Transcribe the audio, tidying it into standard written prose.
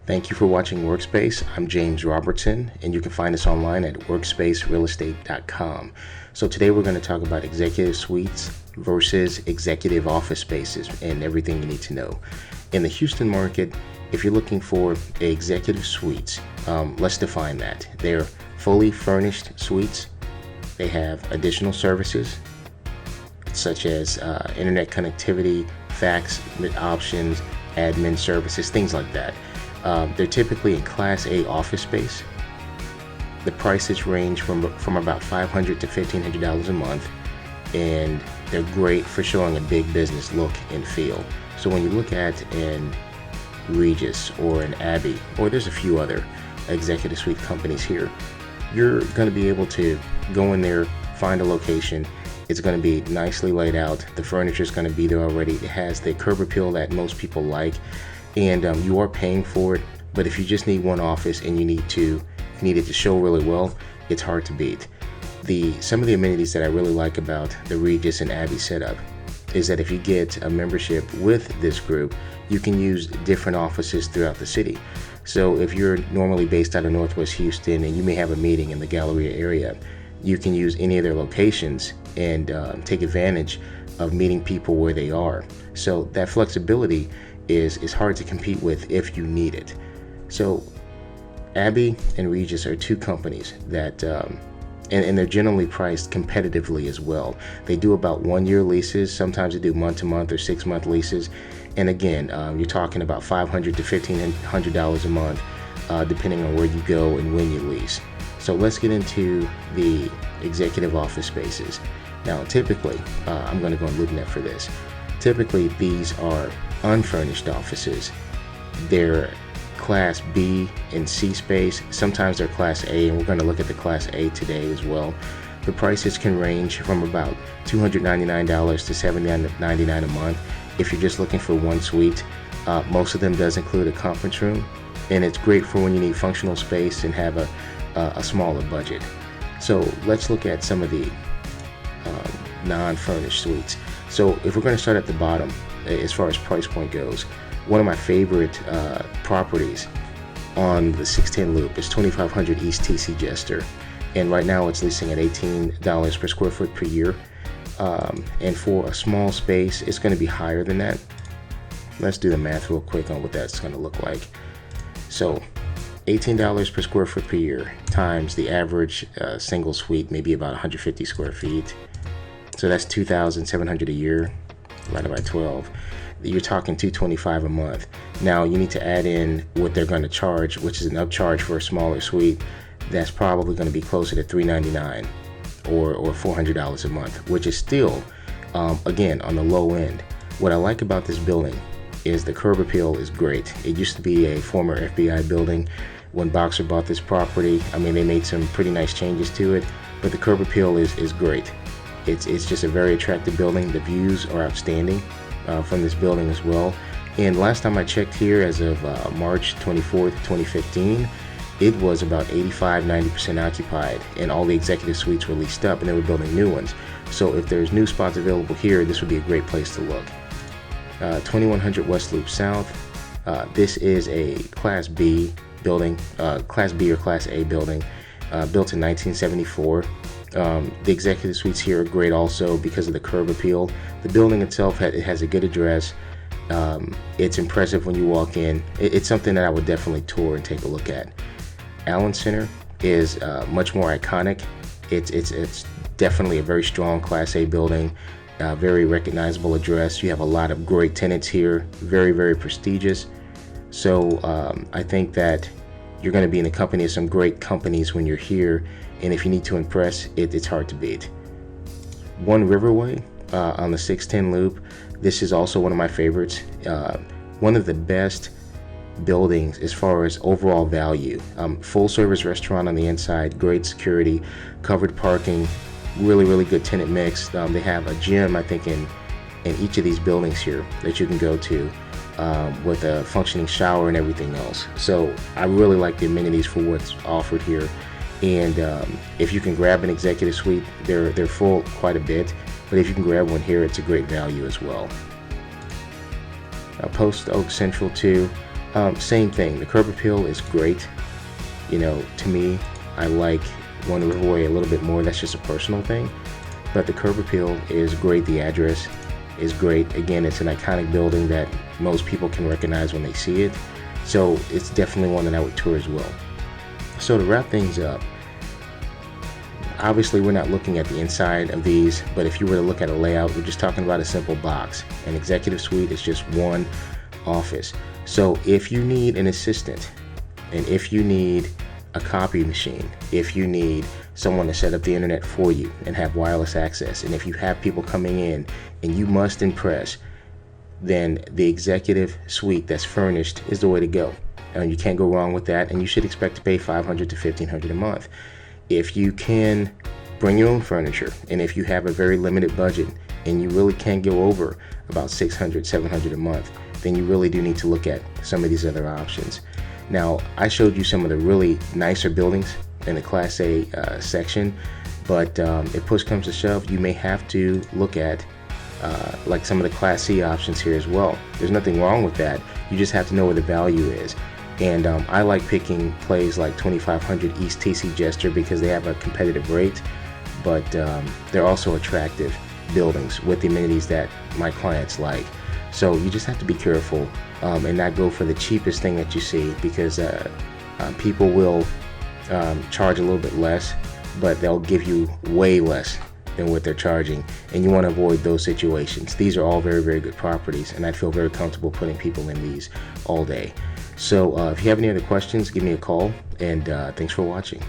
Thank you for watching Workspace. I'm James Robertson, and you can find us online at workspacerealestate.com. So today we're going to talk about executive suites versus executive office spaces and everything you need to know. In the Houston market, if you're looking for executive suites, let's define that. They're fully furnished suites. They have additional services such as internet connectivity, fax options, admin services, things like that. They're typically in Class A office space. The prices range from about $500 to $1,500 a month, and they're great for showing a big business look and feel. So when you look at an Regis or an Abbey, or there's a few other executive suite companies here, you're going to be able to go in there, find a location. It's going to be nicely laid out. The furniture is going to be there already. It has the curb appeal that most people like, and you are paying for it. But if you just need one office and you need it to show really well, it's hard to beat. Some of the amenities that I really like about the Regis and Abbey setup is that if you get a membership with this group, you can use different offices throughout the city. So if you're normally based out of Northwest Houston and you may have a meeting in the Galleria area, you can use any of their locations and take advantage of meeting people where they are. So that flexibility is hard to compete with if you need it. So Abbey and Regis are two companies that and they're generally priced competitively as well. They do about 1-year leases. Sometimes they do month-to-month or 6-month leases. And again, you're talking about $500 to $1,500 a month, depending on where you go and when you lease. So let's get into the executive office spaces. Now, typically, I'm going to go on LoopNet for this. Typically, these are unfurnished offices. They're Class B and C space. Sometimes they're Class A, and we're going to look at the Class A today as well. The prices can range from about $299 to $79.99 a month if you're just looking for one suite. Most of them does include a conference room, and it's great for when you need functional space and have a smaller budget. So let's look at some of the non-furnished suites. So if we're going to start at the bottom, as far as price point goes, one of my favorite properties on the 610 Loop is 2500 East TC Jester, and right now it's leasing at $18 per square foot per year, and for a small space it's going to be higher than that. Let's do the math real quick on what that's going to look like. So $18 per square foot per year times the average single suite, maybe about 150 square feet, so that's $2,700 a year divided by 12. You're talking $225 a month. Now you need to add in what they're going to charge, which is an upcharge for a smaller suite. That's probably going to be closer to $399 or $400 a month, which is still, again, on the low end. What I like about this building is the curb appeal is great. It used to be a former FBI building. When Boxer bought this property, I mean, they made some pretty nice changes to it, but the curb appeal is great. It's just a very attractive building. The views are outstanding from this building as well. And last time I checked here, as of March 24th, 2015, it was about 85-90% occupied, and all the executive suites were leased up, and they were building new ones. So if there's new spots available here, this would be a great place to look. 2100 West Loop South. This is a Class B building, Class B or Class A building, built in 1974. The executive suites here are great also because of the curb appeal. The building itself it has a good address. It's impressive when you walk in. It's something that I would definitely tour and take a look at. Allen Center is much more iconic. It's definitely a very strong Class A building, very recognizable address. You have a lot of great tenants here, very, very prestigious. So I think that you're going to be in the company of some great companies when you're here, and if you need to impress, it's hard to beat. One Riverway on the 610 Loop. This is also one of my favorites. One of the best buildings as far as overall value. Full service restaurant on the inside, great security, covered parking, really good tenant mix. They have a gym, I think, in each of these buildings here that you can go to with a functioning shower and everything else. So I really like the amenities for what's offered here. And if you can grab an executive suite, they're full quite a bit, but if you can grab one here, it's a great value as well. Post Oak Central 2, same thing. The curb appeal is great. To me, I like One Riverway a little bit more. That's just a personal thing. But the curb appeal is great. The address is great. Again, it's an iconic building that most people can recognize when they see it. So it's definitely one that I would tour as well. So to wrap things up, obviously we're not looking at the inside of these, but if you were to look at a layout, we're just talking about a simple box. An executive suite is just one office. So if you need an assistant, and if you need a copy machine, if you need someone to set up the internet for you and have wireless access, and if you have people coming in and you must impress, then the executive suite that's furnished is the way to go. And you can't go wrong with that, and you should expect to pay $500 to $1,500 a month. If you can bring your own furniture, and if you have a very limited budget and you really can't go over about $600, $700 a month, then you really do need to look at some of these other options. Now, I showed you some of the really nicer buildings in the Class A section, but if push comes to shove, you may have to look at like some of the Class C options here as well. There's nothing wrong with that. You just have to know where the value is. And I like picking plays like 2500 East TC Jester because they have a competitive rate, but they're also attractive buildings with the amenities that my clients like. So you just have to be careful and not go for the cheapest thing that you see, because people will charge a little bit less, but they'll give you way less than what they're charging, and you want to avoid those situations. These are all very, very good properties, and I'd feel very comfortable putting people in these all day. So if you have any other questions, give me a call, and thanks for watching.